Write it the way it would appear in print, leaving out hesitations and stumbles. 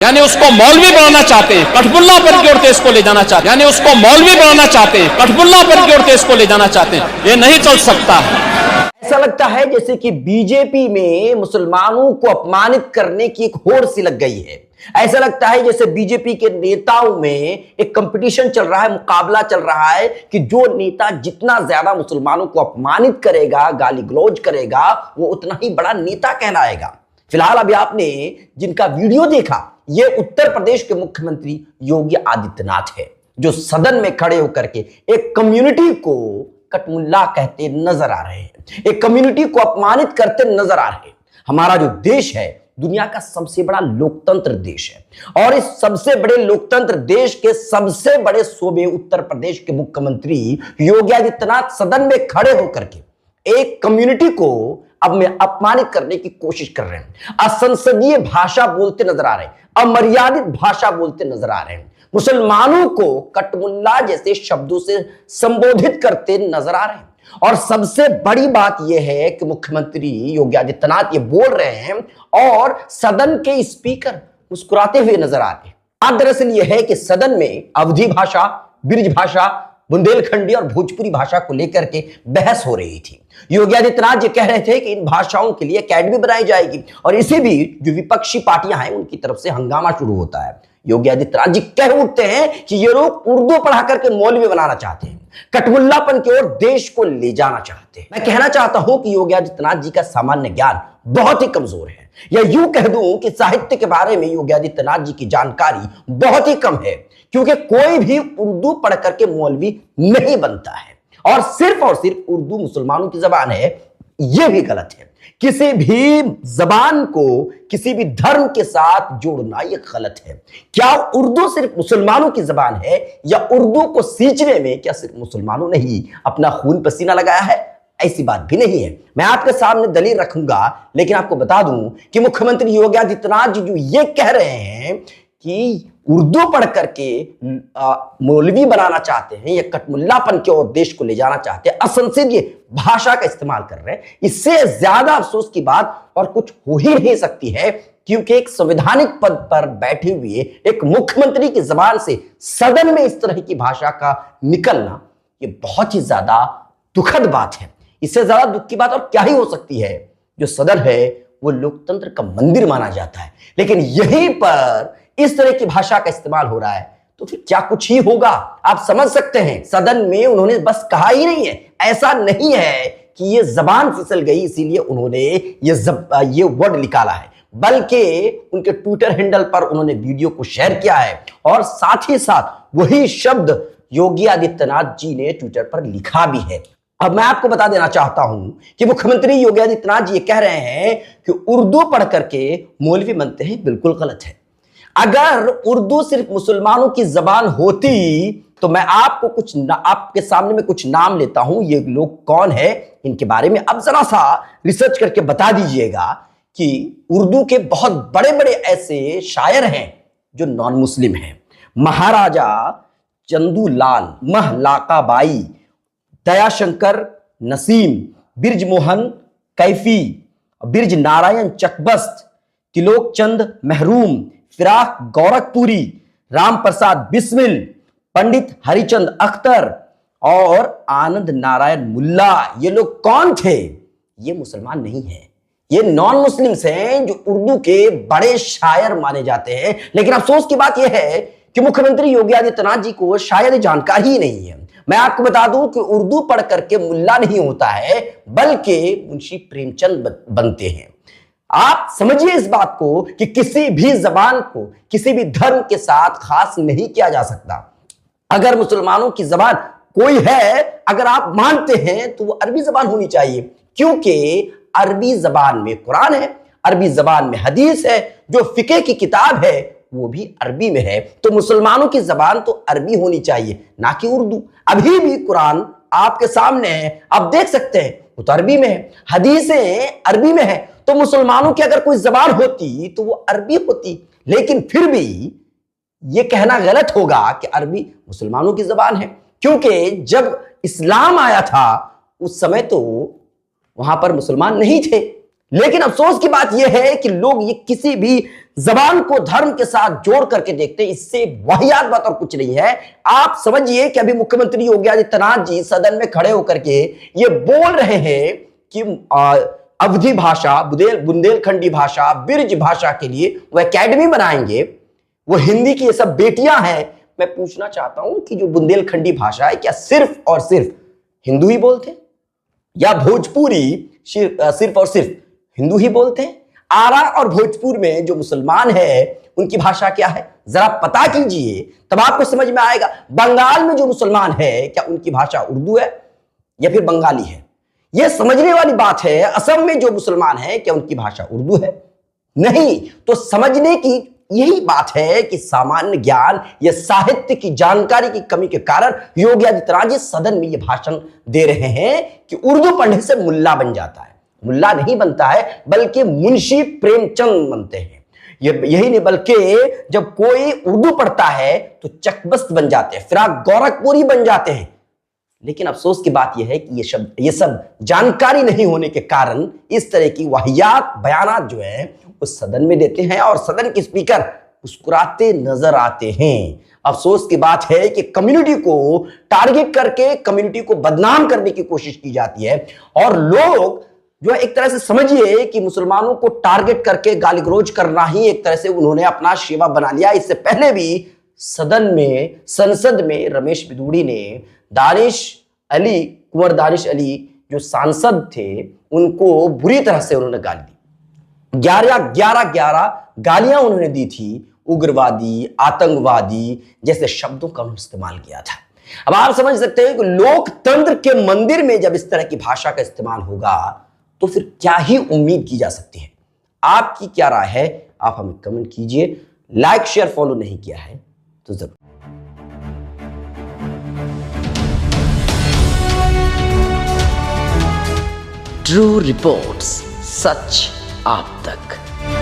यानी उसको मौलवी बनाना चाहते हैं, कठपुल्ला पर की ओर देश को ले जाना चाहते हैं, यानी उसको मौलवी बनाना चाहते हैं, कठपुल्ला पर की ओर देश को ले जाना चाहते हैं। ये नहीं चल सकता है। ऐसा लगता है जैसे कि बीजेपी में मुसलमानों को अपमानित करने की एक होड़ सी लग गई है। ऐसा लगता है जैसे बीजेपी के नेताओं में एक कंपटीशन चल रहा है, मुकाबला चल रहा है कि जो नेता जितना ज्यादा मुसलमानों को अपमानित करेगा, गाली गलौज करेगा, वो उतना ही बड़ा नेता कहलाएगा। फिलहाल अभी आपने जिनका वीडियो देखा, ये उत्तर प्रदेश के मुख्यमंत्री योगी आदित्यनाथ है, जो सदन में खड़े होकर के एक कम्युनिटी को कटमुल्ला कहते नजर आ रहे हैं, एक कम्युनिटी को अपमानित करते नजर आ रहे हैं। हमारा जो देश है दुनिया का सबसे बड़ा लोकतंत्र देश है, और इस सबसे बड़े लोकतंत्र देश के सबसे बड़े सूबे उत्तर प्रदेश के मुख्यमंत्री योगी आदित्यनाथ सदन में खड़े होकर के एक कम्युनिटी को अब में अपमानित करने की कोशिश कर रहे हैं, असंसदीय भाषा बोलते नजर आ रहे हैं, अमर्यादित भाषा बोलते नजर आ रहे हैं, मुसलमानों को कटमुल्ला जैसे शब्दों से संबोधित करते नजर आ रहे हैं। और सबसे बड़ी बात यह है कि मुख्यमंत्री योगी आदित्यनाथ ये बोल रहे हैं और सदन के स्पीकर मुस्कुराते हुए नजर आ रहे हैं। बात दरअसल यह है कि सदन में अवधी भाषा, ब्रिज भाषा, बुंदेलखंडी और भोजपुरी भाषा को लेकर के बहस हो रही थी। योगी आदित्यनाथ ये कह रहे थे कि इन भाषाओं के लिए एकेडमी बनाई जाएगी, और इसी बीच जो विपक्षी पार्टियां हैं उनकी तरफ से हंगामा शुरू होता है। योगी आदित्यनाथ जी कह उठते हैं कि ये लोग उर्दू पढ़ा करके मौलवी बनाना चाहते हैं, कटमुल्लापन की ओर देश को ले जाना चाहते हैं। मैं कहना चाहता हूं कि योगी आदित्यनाथ जी का सामान्य ज्ञान बहुत ही कमजोर है, या यूं कह दूं कि साहित्य के बारे में योगी आदित्यनाथ जी की जानकारी बहुत ही कम है, क्योंकि कोई भी उर्दू पढ़ करके मौलवी नहीं बनता है, और सिर्फ उर्दू मुसलमानों की जबान है, यह भी गलत है। किसी भी जबान को किसी भी धर्म के साथ जोड़ना यह गलत है। क्या उर्दू सिर्फ मुसलमानों की जबान है, या उर्दू को सींचने में क्या सिर्फ मुसलमानों ने ही अपना खून पसीना लगाया है? ऐसी बात भी नहीं है। मैं आपके सामने दलील रखूंगा, लेकिन आपको बता दूं कि मुख्यमंत्री योगी आदित्यनाथ जी जो ये कह रहे हैं कि उर्दू पढ़ करके मौलवी बनाना चाहते हैं, या कटमुल्लापन की ओर देश को ले जाना चाहते हैं, असंसदीय भाषा का इस्तेमाल कर रहे हैं, इससे ज्यादा अफसोस की बात और कुछ हो ही नहीं सकती है। क्योंकि एक संवैधानिक पद पर बैठे हुए एक मुख्यमंत्री की जबान से सदन में इस तरह की भाषा का निकलना ये बहुत ही ज्यादा दुखद बात है। इससे ज्यादा दुख की बात और क्या ही हो सकती है। जो सदन है वो लोकतंत्र का मंदिर माना जाता है, लेकिन यहीं पर इस तरह की भाषा का इस्तेमाल हो रहा है, तो फिर क्या कुछ ही होगा आप समझ सकते हैं। सदन में उन्होंने बस कहा ही नहीं है, ऐसा नहीं है कि ये जबान फिसल गई इसीलिए उन्होंने ये वर्ड निकाला है, बल्कि उनके ट्विटर हैंडल पर उन्होंने वीडियो को शेयर किया है, और साथ ही साथ वही शब्द योगी आदित्यनाथ जी ने ट्विटर पर लिखा भी है। अब मैं आपको बता देना चाहता हूं कि मुख्यमंत्री योगी आदित्यनाथ जी ये कह रहे हैं कि उर्दू पढ़ करके मौलवी बनते हैं, बिल्कुल गलत है। अगर उर्दू सिर्फ मुसलमानों की जबान होती तो मैं आपको आपके सामने में कुछ नाम लेता हूं, ये लोग कौन है इनके बारे में अब जरा सा रिसर्च करके बता दीजिएगा कि उर्दू के बहुत बड़े बड़े ऐसे शायर हैं जो नॉन मुस्लिम हैं। महाराजा चंदूलाल, महलाकाबाई, दयाशंकर नसीम, बिरजमोहन कैफी, बिरज नारायण चकबस्त, तिलोक चंद महरूम, फिराक गौरखपुरी, राम प्रसाद बिस्मिल, पंडित हरिचंद अख्तर और आनंद नारायण मुल्ला, ये लोग कौन थे? ये मुसलमान नहीं है, ये नॉन मुस्लिम्स हैं जो उर्दू के बड़े शायर माने जाते हैं। लेकिन अफसोस की बात यह है कि मुख्यमंत्री योगी आदित्यनाथ जी को शायद जानकारी ही नहीं है। मैं आपको बता दूं कि उर्दू पढ़ करके मुल्ला नहीं होता है, बल्कि मुंशी प्रेमचंद बनते हैं। आप समझिए इस बात को कि किसी भी जबान को किसी भी धर्म के साथ खास नहीं किया जा सकता। अगर मुसलमानों की जबान कोई है, अगर आप मानते हैं, तो वो अरबी जबान होनी चाहिए, क्योंकि अरबी जबान में कुरान है, अरबी जबान में हदीस है, जो फिके की किताब है वो भी अरबी में है। तो मुसलमानों की जबान तो अरबी होनी चाहिए, ना कि उर्दू। अभी भी कुरान आपके सामने है, आप देख सकते हैं, वो तो अरबी में है, हदीसें अरबी में है। तो मुसलमानों की अगर कोई जबान होती तो वो अरबी होती, लेकिन फिर भी ये कहना गलत होगा कि अरबी मुसलमानों की जबान है, क्योंकि जब इस्लाम आया था उस समय तो वहां पर मुसलमान नहीं थे, लेकिन अफसोस की बात यह है कि लोग ये किसी भी जबान को धर्म के साथ जोड़ करके देखते हैं। इससे वाहियात बात और कुछ नहीं है। आप समझिए कि अभी मुख्यमंत्री योगी आदित्यनाथ जी सदन में खड़े होकर के ये बोल रहे हैं कि अवधी भाषा, बुंदेलखंडी भाषा, बिरज भाषा के लिए वो एकेडमी बनाएंगे, वो हिंदी की ये सब बेटियां हैं। मैं पूछना चाहता हूं कि जो बुंदेलखंडी भाषा है क्या सिर्फ और सिर्फ हिंदू ही बोलते हैं, या भोजपुरी सिर्फ और सिर्फ हिंदू ही बोलते हैं? आरा और भोजपुर में जो मुसलमान है उनकी भाषा क्या है, जरा पता कीजिए, तब आपको समझ में आएगा। बंगाल में जो मुसलमान है क्या उनकी भाषा उर्दू है या फिर बंगाली है? यह समझने वाली बात है। असम में जो मुसलमान है क्या उनकी भाषा उर्दू है? नहीं। तो समझने की यही बात है कि सामान्य ज्ञान या साहित्य की जानकारी की कमी के कारण योगी आदित्यनाथ जी सदन में यह भाषण दे रहे हैं कि उर्दू पढ़ने से मुल्ला बन जाता है। मुल्ला नहीं बनता है, बल्कि मुंशी प्रेमचंद बनते हैं। यही नहीं, बल्कि जब कोई उर्दू पढ़ता है तो चकबस्त बन जाते हैं, फिराक गोरखपुरी बन जाते हैं। लेकिन अफसोस की बात यह है कि ये सब जानकारी नहीं होने के कारण इस तरह की वाहियात बयानात जो है वो सदन में देते हैं और सदन के स्पीकर मुस्कुराते नजर आते हैं। अफसोस की बात है कि कम्युनिटी को टारगेट करके कम्युनिटी को बदनाम करने की कोशिश की जाती है और लोग जो है एक तरह से समझिए कि मुसलमानों को टारगेट करके गाली गलौज करना ही एक तरह से उन्होंने अपना सेवा बना लिया। इससे पहले भी संसद में रमेश बिधूड़ी ने कुंवर दानिश अली जो सांसद थे उनको बुरी तरह से उन्होंने गाली दी। 11 गालियां उन्होंने दी थी। उग्रवादी, आतंकवादी जैसे शब्दों का उन्होंने इस्तेमाल किया था। अब आप समझ सकते हैं कि लोकतंत्र के मंदिर में जब इस तरह की भाषा का इस्तेमाल होगा तो फिर क्या ही उम्मीद की जा सकती है। आपकी क्या राय है, आप हमें कमेंट कीजिए। लाइक शेयर फॉलो नहीं किया है तो जरूर। ट्रू रिपोर्ट्स, सच आप तक।